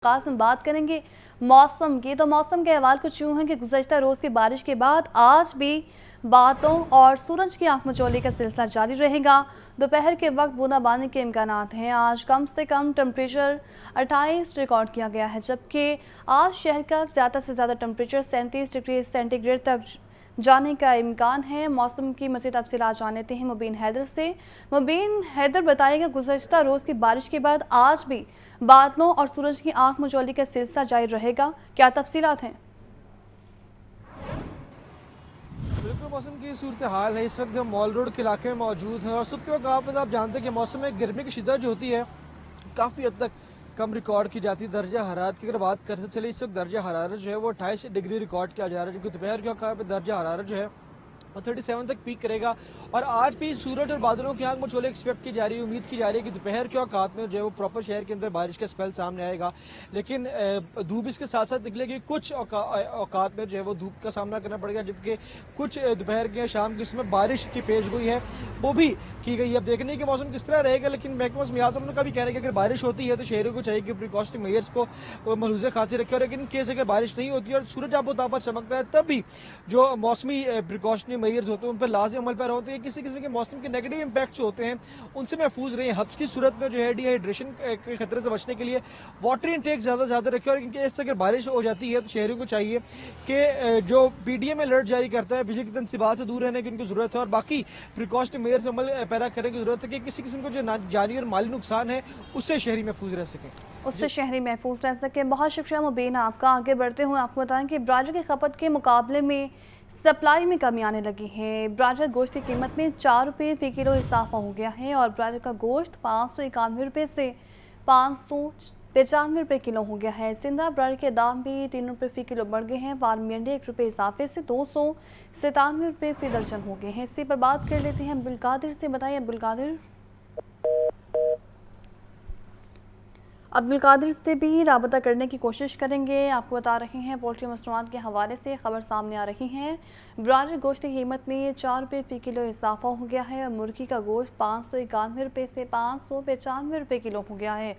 खास हम बात करेंगे मौसम की। तो मौसम के अहवाल कुछ यूँ हैं कि गुज़श्ता रोज़ की बारिश के बाद आज भी बादलों और सूरज की आंख मचौली का सिलसिला जारी रहेगा। दोपहर के वक्त बूंदाबांदी के इम्कानात हैं। आज कम से कम टेम्परेचर 28 रिकॉर्ड किया गया है, जबकि आज शहर का ज़्यादा से ज़्यादा टेम्परेचर 37 डिग्री सेंटीग्रेड तक जाने का इम्कान है। मौसम की मज़ीद तफसीलात जान लेते हैं मुबीन हैदर से। मुबीन हैदर, बताइएगा गुज़श्ता रोज़ की बारिश के बाद आज भी बादलों और सूरज की आंख मचौली का सिलसिला जारी रहेगा, क्या तफसीलात हैं? बिल्कुल मौसम की सूरत हाल है। इस वक्त हम मॉल रोड के इलाके में मौजूद हैं और सुबह के वक्त आप जानते हैं कि मौसम में गर्मी की शिद्दत जो होती है काफ़ी हद तक कम रिकॉर्ड की जाती है। दर्जा हरारत की अगर बात करते चले, इस वक्त दर्जा हरारत जो है वो 28 डिग्री रिकॉर्ड किया जा रहा है, जबकि दोपहर के वक्त दर्जा हरारत जो है और 37 तक पीक करेगा। और आज भी सूरज और बादलों की आंख मचौले एक्सपेक्ट की जा रही है। उम्मीद की जा रही है कि दोपहर के औकात में जो है वो प्रॉपर शहर के अंदर बारिश का स्पेल सामने आएगा, लेकिन धूप इसके साथ साथ निकलेगी। कुछ औकात में जो है वो धूप का सामना करना पड़ेगा, जबकि कुछ दोपहर के शाम के इसमें बारिश की पेशगोई है वो भी की गई है। अब देखने की मौसम किस तरह रहेगा, लेकिन महकमा मौसमियात का भी कहना है कि अगर बारिश होती है तो शहरों को चाहिए कि प्रिकॉशनरी मेजर्स को मलूज़ खातिर रखे। और लेकिन केस अगर बारिश नहीं होती और सूरज आबोताब पर चमकता है, तब भी जो मौसमी प्रिकॉशनरी मेजर्स होते हैं उन पर लाज़िम अमल पैरा होते हैं। किसी किस्म के मौसम के नेगेटिव इंपैक्ट जो होते हैं उनसे महफूज रहे। हब्स की सूरत में जो है डिहाइड्रेशन के खतरे से बचने के लिए वाटर इंटेक ज़्यादा रखें। और इनके इससे अगर बारिश हो जाती है तो शहरों को चाहिए कि जो पीडीएम अलर्ट जारी करता है बिजली की तनसीबात से दूर रहने की उनको ज़रूरत है, और बाकी प्रिकॉशनरी मेजर्स अमल पैरा करने की ज़रूरत है कि किसी किस्म को जो जानी और माली नुकसान है उससे शहरी महफूज रह सकें। उससे शहरी महफूज रह सके। बहुत शुक्रिया मुबीन आपका। आगे बढ़ते हुए आपको बताएं कि ब्रायलर की खपत के मुकाबले में सप्लाई में कमी आने लगी है। ब्रायलर गोश्त की कीमत में 4 रुपये फ़ी किलो इजाफा हो गया है और ब्रायलर का गोश्त 591 रुपये से 595 रुपये किलो हो गया है। जिंदा ब्रायलर के दाम भी 3 रुपये फ़ी किलो बढ़ गए हैं। फार्मी अंडे 1 रुपये इजाफे से 297 रुपये फ़ी दर्जन हो गए हैं। इसी पर बात कर लेते हैं अब्दुल कादिर से। बताइए अब्दुल कादिर। अब्दुल कादिर से भी राबता करने की कोशिश करेंगे। आपको बता रहे हैं पोल्ट्री मसनूआत के हवाले से खबर सामने आ रही है। ब्रायलर गोश्त की कीमत में 4 रुपये फ़ी किलो इजाफा हो गया है और मुर्गी का गोश्त 591 रुपये से 595 रुपये किलो हो गया है।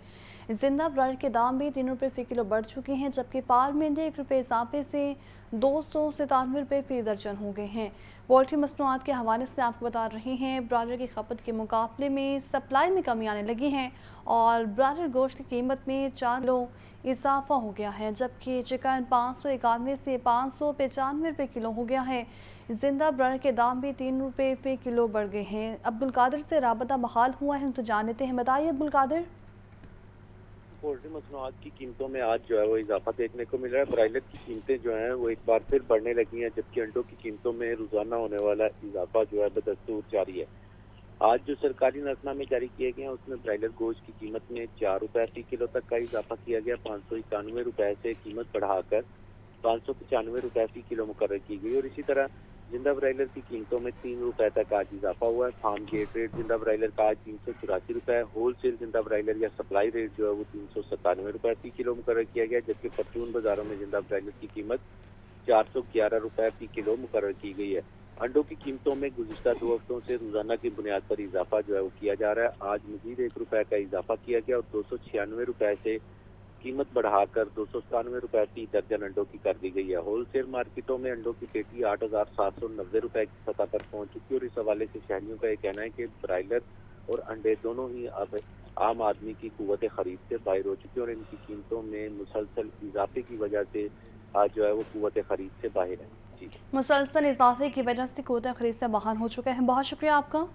जिंदा ब्रायलर के दाम भी 3 रुपये फ़ी किलो बढ़ चुके हैं, जबकि फार्म में 1 रुपये इजाफे से 297 रुपये फ़ी दर्जन हो गए हैं। पोल्ट्री मसनूआत के हवाले से आपको बता रहे हैं ब्रायलर की खपत के मुकाबले में सप्लाई में कमी आने लगी है और ब्रायलर गोश्त की कीमत में 4 किलो इजाफा हो गया है, जबकि चिकन 591 से 595 रुपये किलो हो गया है। जिंदा ब्रायलर के दाम भी 3 रुपये फ़ी किलो बढ़ गए हैं। अब्दुल कादिर से राबता बहाल हुआ है, उनसे जान लेते हैं। बताइए अब्दुल कादिर। पोल्ट्री मसनूआत की कीमतों में आज जो है वो इजाफा देखने को मिल रहा है। ब्रायलर की कीमतें जो हैं वो एक बार फिर बढ़ने लगी हैं, जबकि अंडों की कीमतों में रोजाना होने वाला इजाफा जो है बदस्तूर जारी है। आज जो सरकारी नजरनामे जारी किए गए हैं उसमें ब्रायलर गोश्त की कीमत में 4 रुपये फ़ी किलो तक का इजाफा किया गया। 591 रुपये से कीमत बढ़ाकर 595 रुपये फ़ी किलो मुकर्रर की गई और इसी तरह जिंदा ब्रायलर की कीमतों में 3 रुपये तक आज इजाफा हुआ है। फार्म गेट रेट जिंदा ब्रायलर का आज 384 रुपये, होल सेल जिंदा ब्रायलर या सप्लाई रेट जो है वो 397 रुपये फ़ी किलो मुकर्रर किया गया, जबकि परचून बाजारों में जिंदा ब्रायलर की कीमत 411 रुपये फ़ी किलो मुकर्रर की गई है। अंडों की कीमतों में गुज़िश्ता 2 हफ्तों से रोजाना की बुनियाद पर इजाफा जो है वो किया जा रहा है। आज मजीद 1 रुपये का इजाफा किया गया और 296 रुपये से कीमत बढ़ाकर 297 रुपये फ़ी दर्जन अंडों की कर दी गई है। होल सेल मार्केटों में अंडों की पेटी 8,790 रुपये की सतह पर पहुंच चुकी है और इस हवाले से शहरियों का ये कहना है कि ब्रायलर और अंडे दोनों ही अब आम आदमी की कुव्वत खरीद से बाहर हो चुके हैं और इनकी कीमतों में मुसलसल इजाफे की वजह से आज जो है वो कुव्वत खरीद से बाहर है। जी, मुसलसल इजाफे की वजह से कुव्वत खरीद से बाहर हो चुका है। बहुत शुक्रिया आपका।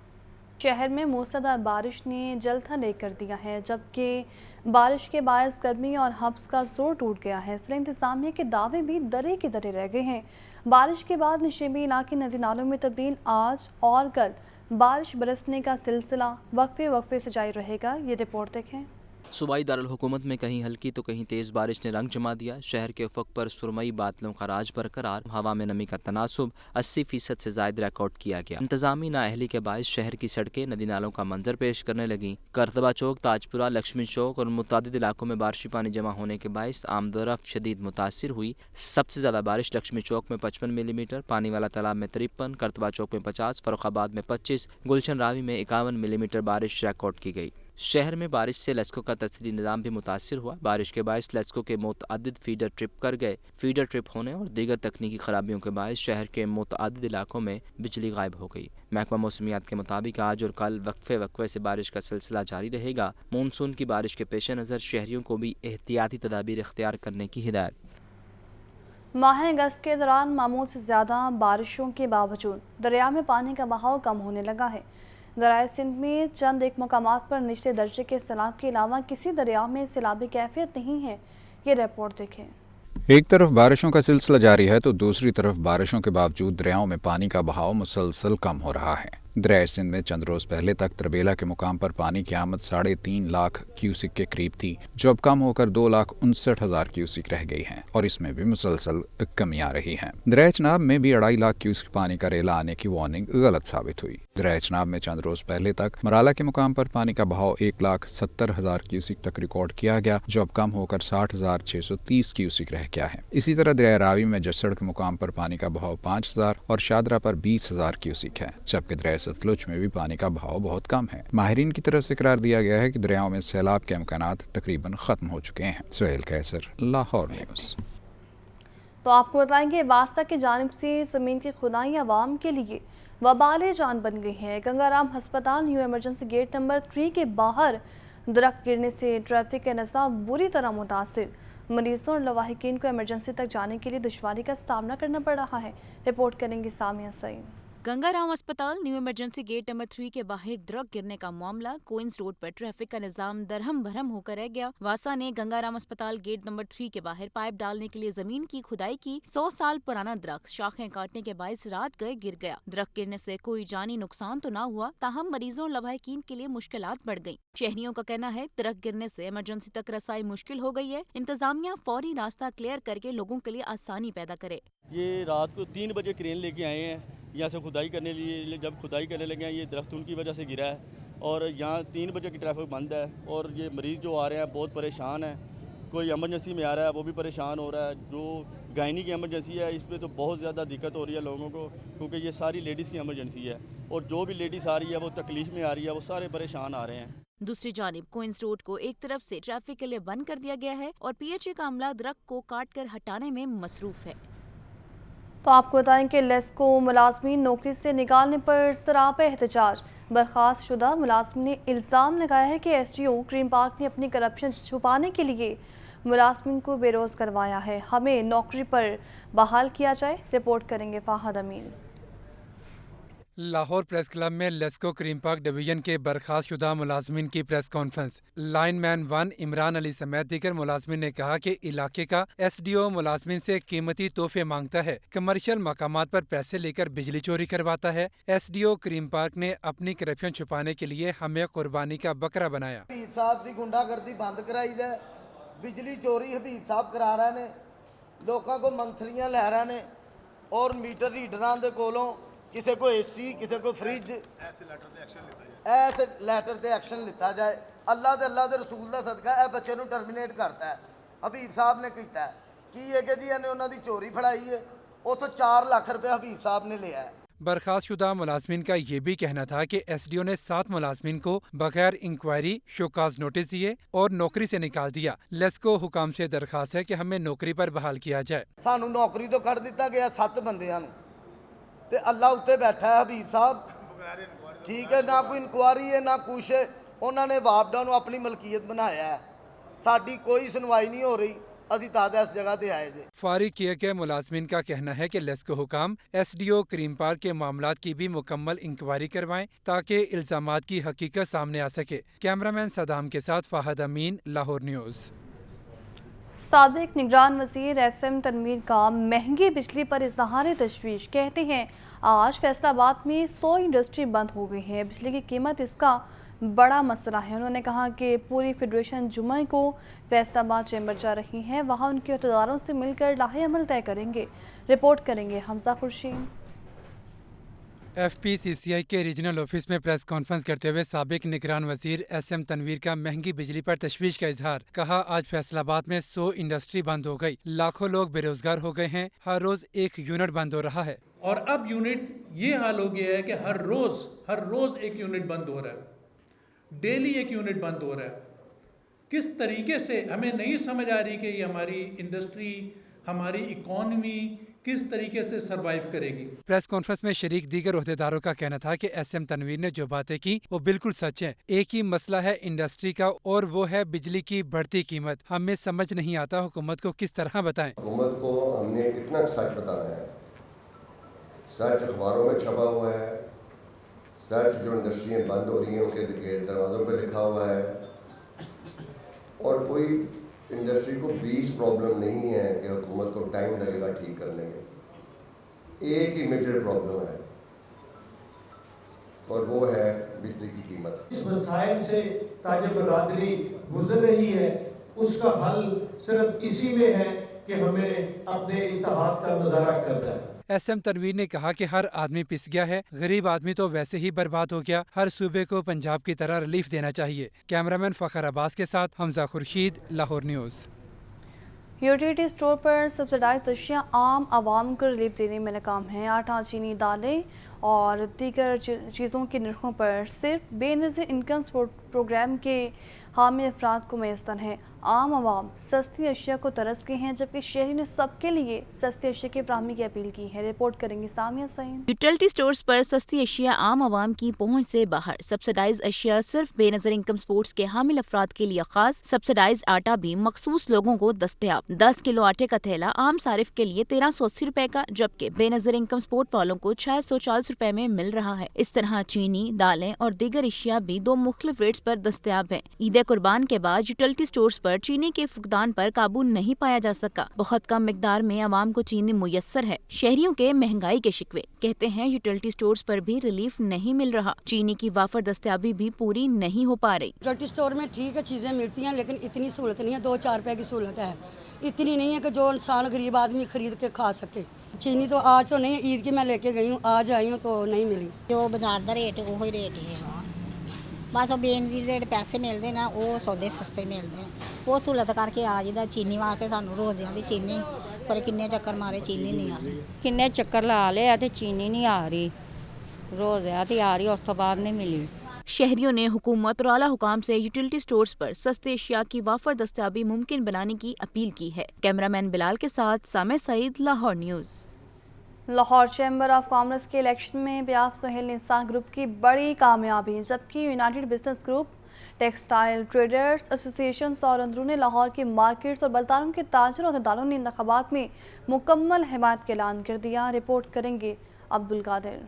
शहर में मूसलाधार बारिश ने जलथल एक कर दिया है, जबकि बारिश के बायस गर्मी और हब्स का जोर टूट गया है। इसलिए इंतजामिया के दावे भी दरे के दरे रह गए हैं। बारिश के बाद नशीबी इलाके नदी नालों में तब्दील। आज और कल बारिश बरसने का सिलसिला वक्फे से जारी रहेगा। ये रिपोर्ट देखें। सूबाई दारुल हुकूमत में कहीं हल्की तो कहीं तेज़ बारिश ने रंग जमा दिया। शहर के उफ़क़ पर सुरमई बादलों का राज बरकरार। हवा में नमी का तनासुब 80% से ज़ायद रिकॉर्ड किया गया। इंतज़ामी नाअहली के बायस शहर की सड़कें नदी नालों का मंजर पेश करने लगीं। करतबा चौक, ताजपुरा, लक्ष्मी चौक और मुतादिद इलाकों में बारिशी पानी जमा होने के बायस आमदोरफ्त शदीद मुतासिर हुई। सबसे ज़्यादा बारिश लक्ष्मी चौक में 55 मिलीमीटर, पानी वाला तालाब में 53, करतबा चौक में 50, फर्रुखाबाद में 25, गुलशन रावी में 51 मिलीमीटर बारिश रिकॉर्ड की गई। शहर में बारिश से लेस्को का तस्दीरी निज़ाम भी मुतासिर हुआ। बारिश के बायस लेस्को के मुतअद्दिद फीडर ट्रिप कर गए। फीडर ट्रिप होने और दीगर तकनीकी खराबियों के बायस शहर के मुतअद्दिद इलाकों में बिजली गायब हो गई। महकमा मौसमियात के मुताबिक आज और कल वक्फे से बारिश का सिलसिला जारी रहेगा। मानसून की बारिश के पेश नज़र शहरियों को भी एहतियाती तदाबीर इख्तियार करने की हिदायत। माह अगस्त के दौरान मामूल से ज़्यादा बारिशों के बावजूद दरिया में पानी का बहाव कम होने लगा है। दरिया सिंध में चंद एक मकामात पर निचले दर्जे के सैलाब के अलावा किसी दरिया में सैलाबी कैफियत नहीं है। ये रिपोर्ट देखें। एक तरफ बारिशों का सिलसिला जारी है तो दूसरी तरफ बारिशों के बावजूद दरियाओं में पानी का बहाव मुसलसल कम हो रहा है। दरिया सिंध में चंद रोज पहले तक तरबेला के मुकाम पर पानी की आमद 3.5 लाख क्यूसिक के करीब थी, जो अब कम होकर 2,59,000 क्यूसिक रह गई है और इसमें भी मुसलसल कमी आ रही है। दरिया चनाब में भी 2.5 लाख क्यूसिक पानी का रेला आने की वार्निंग गलत साबित हुई। दरिया चनाब में चंद रोज पहले तक मराला के मुकाम पर पानी का बहाव 1,70,000 क्यूसिक तक रिकॉर्ड किया गया, जो अब कम होकर 60,630 क्यूसिक रह गया है। इसी तरह दरिया रावी में जसड़ के मुकाम पर पानी का बहाव 5,000 और शादरा पर 20,000 क्यूसिक है, जबकि दरिया सतलुज में भी पानी का बहाव बहुत कम है। माहिरीन की तरफ से करार दिया गया है कि दरियाओं में सैलाब के इम्कानात तकरीबन खत्म हो चुके हैं। सुहेल कैसर, लाहौर न्यूज़। तो आपको बताएंगे वास्ता की जानिब से ज़मीन की खुदाई आवाम के लिए वबाल जान बन गई है। गंगाराम अस्पताल न्यू इमरजेंसी गेट नंबर 3 के बाहर दरख्त गिरने से ट्रैफिक का निज़ाम बुरी तरह मुतासिर। मरीजों और लवाहिकीन को इमरजेंसी तक जाने के लिए दुश्वारी का सामना करना पड़ रहा है। रिपोर्ट करेंगे सामिया सईद। गंगाराम अस्पताल न्यू इमरजेंसी गेट नंबर 3 के बाहर दरख्त गिरने का मामला क्वींस रोड पर ट्रैफिक का निजाम दरहम भरम होकर रह गया। वासा ने गंगाराम अस्पताल गेट नंबर 3 के बाहर पाइप डालने के लिए जमीन की खुदाई की। 100 साल पुराना दरख्त शाखें काटने के बायस रात गए गिर गया। दरख्त गिरने से कोई जानी नुकसान तो न हुआ, ताहम मरीजों और लवाहिकीन के लिए मुश्किलात बढ़ गयी। शहरियों का कहना है दरख्त गिरने से इमरजेंसी तक रसाई मुश्किल हो गई है। इंतजामिया फौरी रास्ता क्लियर करके लोगों के लिए आसानी पैदा करे। ये रात को 3 बजे क्रेन लेके आए हैं यहाँ से खुदाई करने लिए। जब खुदाई करने लगे हैं ये दरख्त उनकी वजह से गिरा है और यहाँ 3 बजे की ट्रैफिक बंद है और ये मरीज़ जो आ रहे हैं बहुत परेशान है। कोई एमरजेंसी में आ रहा है वो भी परेशान हो रहा है। जो गायनी की एमरजेंसी है इस पर तो बहुत ज़्यादा दिक्कत हो रही है लोगों को, क्योंकि ये सारी लेडीज़ की एमरजेंसी है और जो भी लेडीज़ आ रही है वो तकलीफ में आ रही है, वो सारे परेशान आ रहे हैं। दूसरी जानिब क्वींस रोड को एक तरफ से ट्रैफिक के लिए बंद कर दिया गया है और PHA का अमला दरख्त को काट कर हटाने में मसरूफ है। तो आपको बताएं कि लेस्को मुलाजमीन नौकरी से निकालने पर सरापा एहतजाज। बर्खास्त शुदा मुलाजमीन ने इल्ज़ाम लगाया है कि SDO ग्रीन पार्क ने अपनी करप्शन छुपाने के लिए मुलाजमीन को बेरोज़ करवाया है। हमें नौकरी पर बहाल किया जाए। रिपोर्ट करेंगे फाहद अमीन। लाहौर प्रेस क्लब में लेस्को क्रीम पार्क डिवीजन के बर्खास्त शुदा मुलाजमीन की press conference. Line man 1 Imran Ali समेत दीगर मुलाजमीन ने कहा कि इलाके का SDO मुलाजमीन से कीमती तोहफे मांगता है, कमर्शियल मकामात पर पैसे लेकर बिजली चोरी करवाता है। SDO क्रीम पार्क ने अपनी करप्शन छुपाने के लिए हमें कुर्बानी का बकरा बनाया। हबीब साहब की गुंडागर्दी बंद कराई जाए। बिजली चोरी हबीब साहब करा रहे ने, लोगों को मंथलियां लै रहे ने और मीटर रीडरां दे कोलों किसी को AC किसी को फ्रिज ऐसे लैटर ते एक्शन लिता जाए। अल्लाह दे रसूल दा सदका है बच्चे नूं टर्मिनेट करता है। हबीब साहब ने कीता है की है कि जी इन्हें उन्हां दी चोरी फड़ाई है, उतों 4 लाख रुपया हबीब साहब ने लिया है। बर्खास्त शुदा मुलाजमीन का ये भी कहना था कि SDO ने 7 मुलाजमीन को बगैर इंक्वायरी शोकाज नोटिस दिए और नौकरी से निकाल दिया। लेस्को हुकाम से दरखास्त है कि हमें नौकरी पर बहाल किया जाए। सानू नौकरी तो कढ़ दिता गया 7 बंदियां नूं ते अल्लाह उत्ते बैठा है हबीब साहब, ठीक है, ना कोई इंक्वायरी है ना कुछ है। उन्होंने वापडा नूं अपनी मलकीयत बनाया है, साडी कोई सुनवाई नहीं हो रही। असी ताज़ा इस जगह ते आए थे। फारिग किए गए मुलाजमीन का कहना है कि लेस्को हुकाम SDO क्रीम पार्क के मामलात की भी मुकम्मल इंक्वायरी करवाएं ताकि इल्जामात की हकीकत सामने आ सके। कैमरामैन सदाम के साथ फाहद अमीन, लाहौर न्यूज़। साबिक निगरान वज़ीर SM तनवीर का महंगी बिजली पर इज़हार तशवीश। कहते हैं आज फैसलाबाद में 100 इंडस्ट्री बंद हो गई है। बिजली की कीमत इसका बड़ा मसला है। उन्होंने कहा कि पूरी फेडरेशन जुम्मे को फैसलाबाद चैम्बर जा रही है, वहाँ उनके अहदेदारों से मिलकर लाहे अमल तय करेंगे। रिपोर्ट करेंगे हमजा खुर्शीद। FPCCI के रीजनल ऑफिस में प्रेस कॉन्फ्रेंस करते हुए साबिक निगरान वजीर SM तनवीर का महंगी बिजली पर तशवीश का इजहार। कहा आज फैसलाबाद में 100 इंडस्ट्री बंद हो गई, लाखों लोग बेरोजगार हो गए हैं, हर रोज एक यूनिट बंद हो रहा है। और अब यूनिट ये हाल हो गया है कि हर रोज एक यूनिट बंद हो रहा है। ڈیلی ایک یونٹ بند ہو رہا ہے. کس طریقے سے ہمیں نہیں سمجھ آ رہی کہ یہ ہماری انڈسٹری, ہماری اکانومی کس طریقے سے سروائیو کرے گی. پریس کانفرنس میں شریک دیگر عہدیداروں کا کہنا تھا کہ ایس ایم تنویر نے جو باتیں کی وہ بالکل سچ ہیں. ایک ہی مسئلہ ہے انڈسٹری کا اور وہ ہے بجلی کی بڑھتی قیمت. ہمیں سمجھ نہیں آتا حکومت کو کس طرح بتائیں. حکومت کو ہم نے کتنا سچ بتانا ہے. سچ اخباروں میں چھپا ہوا ہے, سچ جو انڈسٹریاں بند ہو رہی ہیں ان کے دروازوں پہ لکھا ہوا ہے, اور کوئی انڈسٹری کو 20 پرابلم نہیں ہے کہ حکومت کو ٹائم لگے گا ٹھیک کرنے میں. ایک ہی میجر پرابلم ہے اور وہ ہے بجلی کی قیمت. اس مسائل سے تاجر برادری گزر رہی ہے, اس کا حل صرف اسی میں ہے کہ ہمیں اپنے اتحاد کا مظاہرہ کرنا ہے. ایس ایم تنویر نے کہا کہ ہر آدمی پس گیا ہے, غریب آدمی تو ویسے ہی برباد ہو گیا. ہر صوبے کو پنجاب کی طرح ریلیف دینا چاہیے. کیمرامین فخر عباس کے ساتھ Hamza Khurshid, Lahore news. Utility store پر سبسڈائزڈ اشیاء عام عوام کو ریلیف دینے میں ناکام ہیں. آٹا, چینی, دالیں اور دیگر چیزوں کے نرخوں پر صرف بے نظیر انکم سپورٹ پروگرام کے حامی افراد کو میسر ہیں. عام عوام سستی اشیاء کو ترس گئے ہیں, جبکہ شہری نے سب کے لیے سستی اشیاء کی فراہمی کی اپیل کی ہے. رپورٹ کریں گی سامیہ سعید. یوٹیلٹی سٹورز پر سستی اشیاء عام عوام کی پہنچ سے باہر. سبسڈائز اشیاء صرف بے نظیر انکم سپورٹس کے حامل افراد کے لیے خاص. سبسڈائز آٹا بھی مخصوص لوگوں کو دستیاب. 10 کلو آٹے کا تھیلا عام صارف کے لیے 1380 روپے کا, جبکہ بے نظیر انکم سپورٹ والوں کو 640 روپے میں مل رہا ہے. اس طرح چینی, دالیں اور دیگر اشیاء بھی 2 مختلف ریٹس پر دستیاب ہیں. عید قربان کے بعد یوٹیلٹی سٹورز پر چینی کے فقدان پر قابو نہیں پایا جا سکا. بہت کم مقدار میں عوام کو چینی میسر ہے. شہریوں کے مہنگائی کے شکوے. کہتے ہیں یوٹیلٹی سٹورز پر بھی ریلیف نہیں مل رہا. چینی کی وافر دستیابی بھی پوری نہیں ہو پا رہی. یوٹیلٹی سٹور میں ٹھیک ہے چیزیں ملتی ہیں, لیکن اتنی سہولت نہیں ہے. 2-4 روپے کی سہولت ہے, اتنی نہیں ہے کہ جو انسان غریب آدمی خرید کے کھا سکے. چینی تو آج تو نہیں, عید کی میں لے کے گئی ہوں, آج آئی ہوں تو نہیں ملی. جو بازار دا ریٹ وہی ریٹ ہی ہے. بس وہ بے نظیر دے پیسے ملتے نا, وہ سودے سستے ملتے ہیں. وہ سہولت کر کے آ جائیے. چینی واسطے سانوں روزیاں دی چینی, پر کنے چکر مارے چینی نہیں آ رہی. کنے چکر لا لے تے چینی نہیں آ رہی. روزیاں تے آ رہی, اس تو بعد نہیں ملی. شہریوں نے حکومت اور اعلیٰ حکام سے یوٹیلٹی سٹورز پر سستے اشیاء کی وافر دستیابی ممکن بنانے کی اپیل کی ہے. کیمرامین بلال کے ساتھ Sami Saeed, Lahore news. Lahore chamber of commerce کے الیکشن میں بیاف سہیل نساء گروپ کی بڑی کامیابی, جبکہ united business group, textile traders associations اور اندرون لاہور کی مارکیٹس اور بازاروں کے تاجروں اور عہدیداروں نے انتخابات میں مکمل حمایت کا اعلان کر دیا. رپورٹ کریں گے عبدالقادر.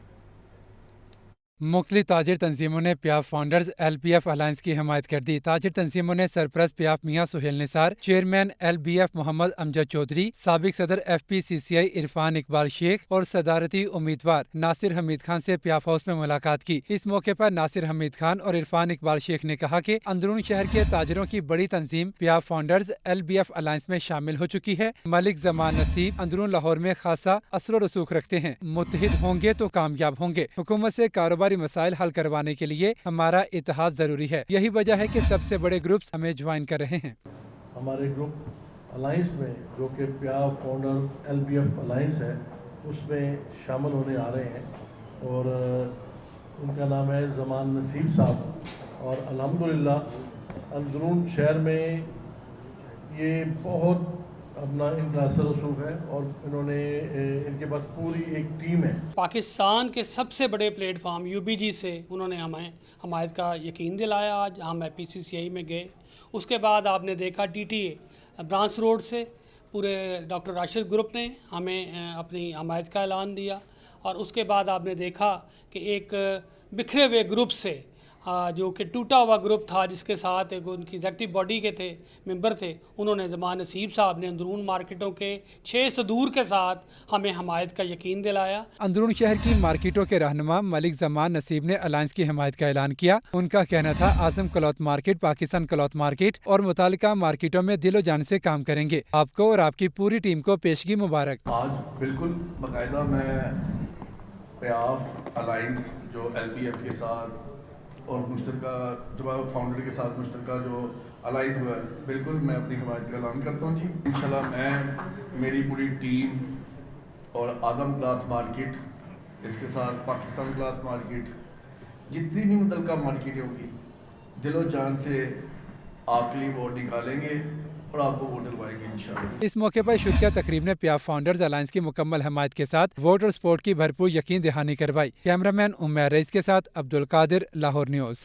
مختلف تاجر تنظیموں نے PIAF founders L P F alliance کی حمایت کر دی. تاجر تنظیموں نے سرپرست پیاف میاں سہیل نثار, چیئرمین ایل بی ایف محمد امجد چودھری, سابق صدر ایف پی سی سی آئی عرفان اقبال شیخ اور صدارتی امیدوار ناصر حمید خان سے پیاف ہاؤس میں ملاقات کی. اس موقع پر ناصر حمید خان اور عرفان اقبال شیخ نے کہا کہ اندرون شہر کے تاجروں کی بڑی تنظیم PIAF founders L B F alliance میں شامل ہو چکی ہے. ملک زمان نصیب اندرون لاہور میں خاصا اثر و رسوخ رکھتے ہیں. متحد ہوں گے تو کامیاب ہوں گے. حکومت سے کاروباری مسائل حل کروانے کے لیے ہمارا اتحاد ضروری ہے. یہی وجہ ہے کہ سب سے بڑے گروپس ہمیں جوائن کر رہے ہیں. ہمارے گروپ الائنس میں جو کہ PIAF founder L B F alliance ہے, اس میں شامل ہونے آ رہے ہیں, اور ان کا نام ہے زمان نصیب صاحب. اور الحمدللہ اندرون شہر میں یہ بہت اپنا ان کا اثر رسوخ ہے, اور انہوں نے ان کے پاس پوری ایک ٹیم ہے. پاکستان کے سب سے بڑے platform U B G سے انہوں نے ہمیں حمایت کا یقین دلایا. آج ہم پی سی سی آئی میں گئے, اس کے بعد آپ نے دیکھا T T a branch road سے پورے ڈاکٹر راشد گروپ نے ہمیں اپنی حمایت کا اعلان دیا. اور اس کے بعد آپ نے دیکھا کہ ایک بکھرے ہوئے گروپ سے جو کہ ٹوٹا ہوا گروپ تھا, جس کے ساتھ ایک ان کی ایگزیکٹو باڈی کے تھے ممبر تھے, انہوں نے زمان نصیب صاحب نے اندرون مارکیٹوں کے 6 صدور کے ساتھ ہمیں حمایت کا یقین دلایا. اندرون شہر کی مارکیٹوں کے رہنما ملک زمان نصیب نے الائنس کی حمایت کا اعلان کیا. ان کا کہنا تھا Azam cloth market, Pakistan cloth market اور متعلقہ مارکیٹوں میں دل و جان سے کام کریں گے. آپ کو اور آپ کی پوری ٹیم کو پیشگی مبارک. آج بالکل باقاعدہ میں پیاف الائنس جو ایل پی ایف کے ساتھ اور مشترکہ جو فاؤنڈر کے ساتھ مشترکہ جو الائنس ہوا ہے, بالکل میں اپنی حمایت کا اعلان کرتا ہوں. جی انشاءاللہ میں میری پوری ٹیم اور اعظم کلاس مارکیٹ, اس کے ساتھ پاکستان کلاس مارکیٹ, جتنی بھی متعلقہ مارکیٹیں ہوں گی दिलो जान से आपके लिए वोट निकालेंगे और आपको वोट दिलवाएंगे इंशाल्लाह। इस मौके पर शुक्रिया तकरीब ने प्याफ फाउंडर्स अलायंस की मुकम्मल हमायत के साथ वोट और स्पोर्ट की भरपूर यकीन दहानी करवाई। कैमरामैन उम्मैर रईस के साथ अब्दुल कादिर, लाहौर न्यूज़।